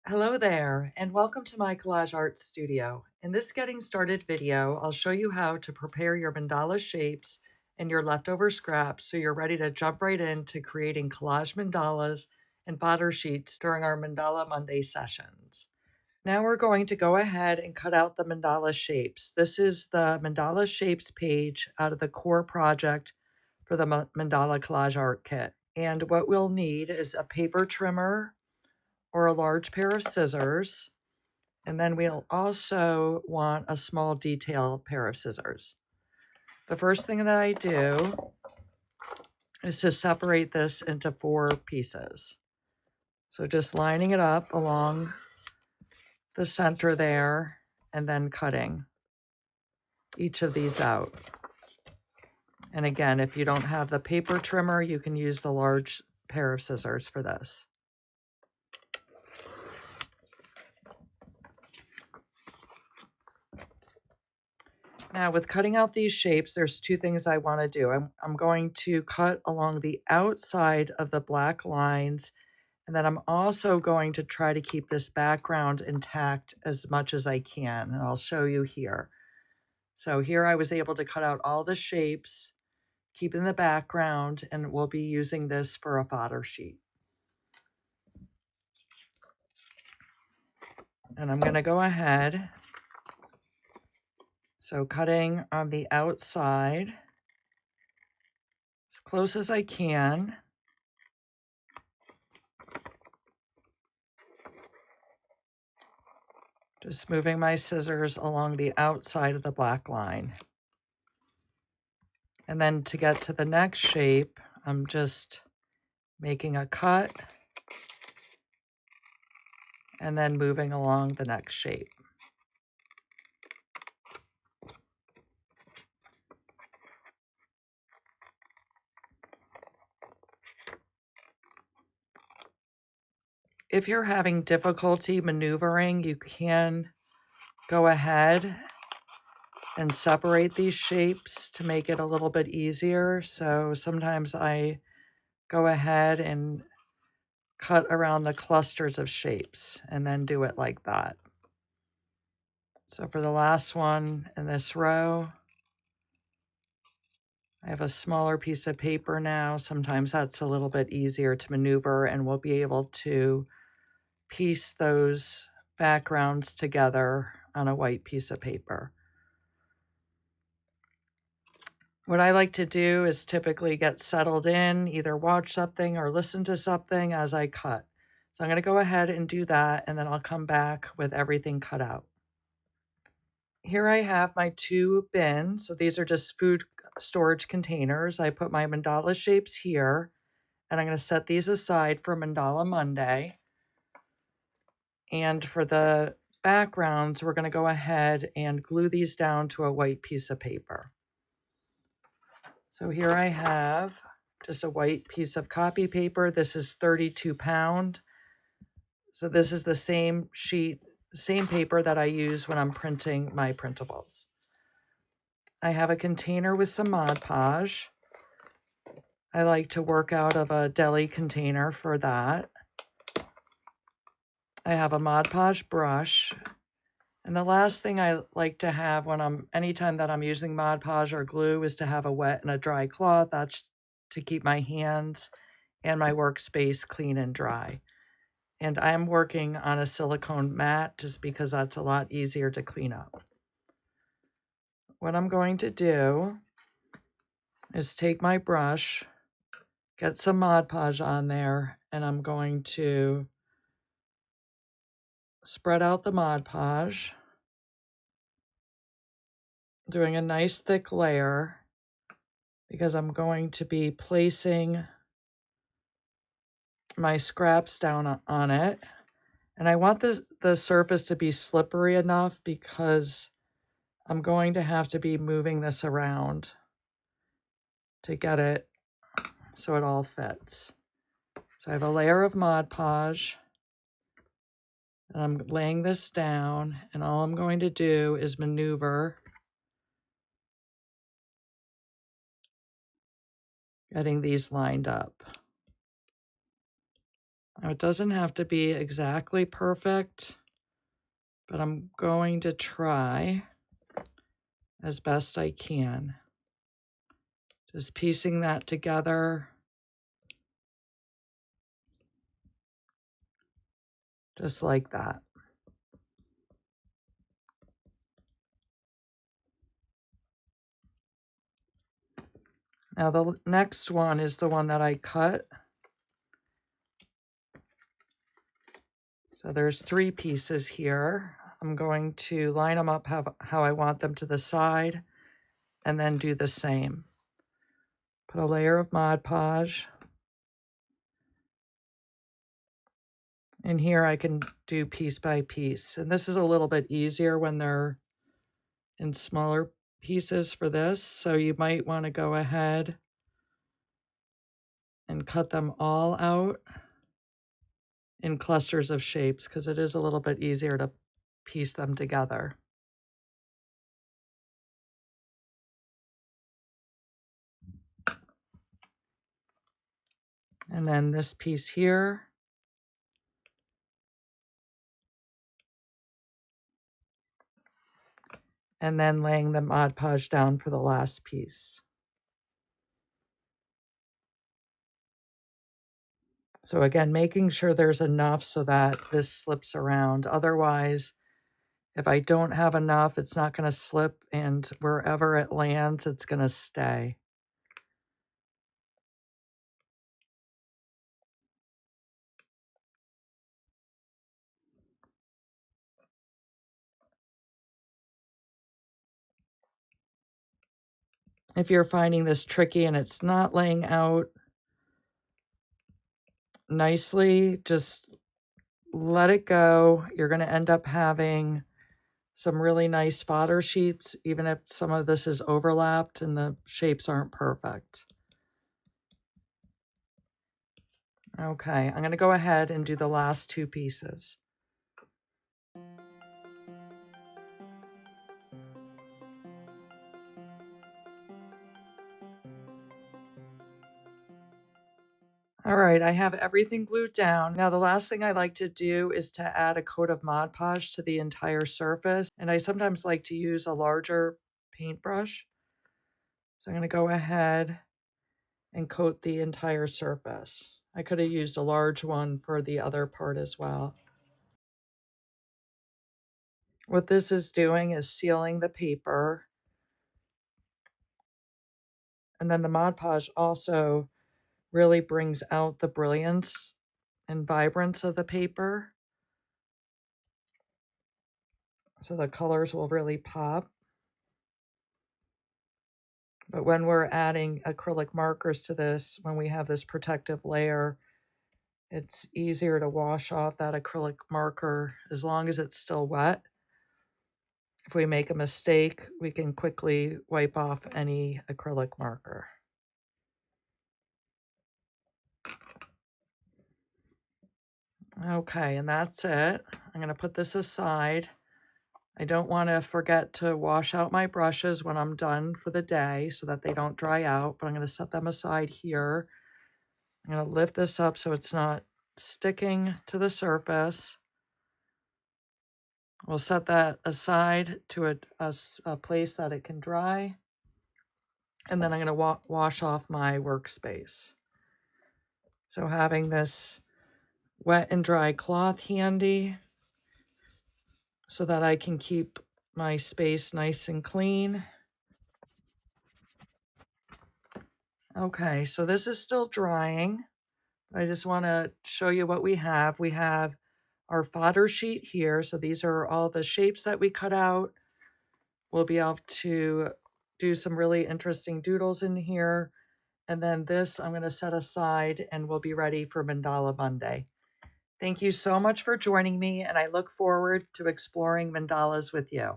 Hello there, and welcome to my collage art studio. In this getting started video, I'll show you how to prepare your mandala shapes and your leftover scraps so you're ready to jump right into creating collage mandalas and fodder sheets during our Mandala Monday sessions. Now we're going to go ahead and cut out the mandala shapes. This is the mandala shapes page out of the core project for the Mandala Collage Art Kit. And what we'll need is a paper trimmer or a large pair of scissors. And then we'll also want a small detail pair of scissors. The first thing that I do is to separate this into 4 pieces. So just lining it up along the center there and then cutting each of these out. And again, if you don't have the paper trimmer, you can use the large pair of scissors for this. Now with cutting out these shapes, there's 2 things I want to do. I'm going to cut along the outside of the black lines, and then I'm also going to try to keep this background intact as much as I can, and I'll show you here. So here I was able to cut out all the shapes, keeping the background, and we'll be using this for a fodder sheet. And I'm going to go ahead, so cutting on the outside as close as I can. Just moving my scissors along the outside of the black line. And then to get to the next shape, I'm just making a cut and then moving along the next shape. If you're having difficulty maneuvering, you can go ahead and separate these shapes to make it a little bit easier. So sometimes I go ahead and cut around the clusters of shapes and then do it like that. So for the last one in this row, I have a smaller piece of paper now. Sometimes that's a little bit easier to maneuver, and we'll be able to piece those backgrounds together on a white piece of paper. What I like to do is typically get settled in, either watch something or listen to something as I cut. So I'm going to go ahead and do that, and then I'll come back with everything cut out. Here I have my 2 bins. So these are just food storage containers. I put my mandala shapes here, and I'm going to set these aside for Mandala Monday. And for the backgrounds, we're going to go ahead and glue these down to a white piece of paper. So here I have just a white piece of copy paper. This is 32 pound. So this is the same sheet, same paper that I use when I'm printing my printables. I have a container with some Mod Podge. I like to work out of a deli container for that. I have a Mod Podge brush. And the last thing I like to have anytime that I'm using Mod Podge or glue is to have a wet and a dry cloth. That's to keep my hands and my workspace clean and dry. And I'm working on a silicone mat just because that's a lot easier to clean up. What I'm going to do is take my brush, get some Mod Podge on there, and I'm going to spread out the Mod Podge, doing a nice thick layer because I'm going to be placing my scraps down on it. And I want the surface to be slippery enough because I'm going to have to be moving this around to get it so it all fits. So I have a layer of Mod Podge, and I'm laying this down, and all I'm going to do is maneuver, getting these lined up. Now, it doesn't have to be exactly perfect, but I'm going to try as best I can. Just piecing that together. Just like that. Now the next one is the one that I cut. So there's 3 pieces here. I'm going to line them up how I want them to the side and then do the same. Put a layer of Mod Podge. And here I can do piece by piece. And this is a little bit easier when they're in smaller pieces for this. So you might want to go ahead and cut them all out in clusters of shapes because it is a little bit easier to piece them together. And then this piece here. And then laying the Mod Podge down for the last piece. So again, making sure there's enough so that this slips around. Otherwise, if I don't have enough, it's not going to slip, and wherever it lands, it's going to stay. If you're finding this tricky and it's not laying out nicely, just let it go. You're going to end up having some really nice fodder sheets, even if some of this is overlapped and the shapes aren't perfect. Okay, I'm going to go ahead and do the last 2 pieces. All right, I have everything glued down. Now, the last thing I like to do is to add a coat of Mod Podge to the entire surface. And I sometimes like to use a larger paintbrush. So I'm going to go ahead and coat the entire surface. I could have used a large one for the other part as well. What this is doing is sealing the paper. And then the Mod Podge also really brings out the brilliance and vibrance of the paper. So the colors will really pop. But when we're adding acrylic markers to this, when we have this protective layer, it's easier to wash off that acrylic marker as long as it's still wet. If we make a mistake, we can quickly wipe off any acrylic marker. Okay, and that's it. I'm going to put this aside. I don't want to forget to wash out my brushes when I'm done for the day so that they don't dry out, but I'm going to set them aside here. I'm going to lift this up so it's not sticking to the surface. We'll set that aside to a place that it can dry. And then I'm going to wash off my workspace. So having this wet and dry cloth handy so that I can keep my space nice and clean. Okay, so this is still drying. I just want to show you what we have. We have our fodder sheet here. So these are all the shapes that we cut out. We'll be able to do some really interesting doodles in here. And then this I'm going to set aside and we'll be ready for Mandala Monday. Thank you so much for joining me, and I look forward to exploring mandalas with you.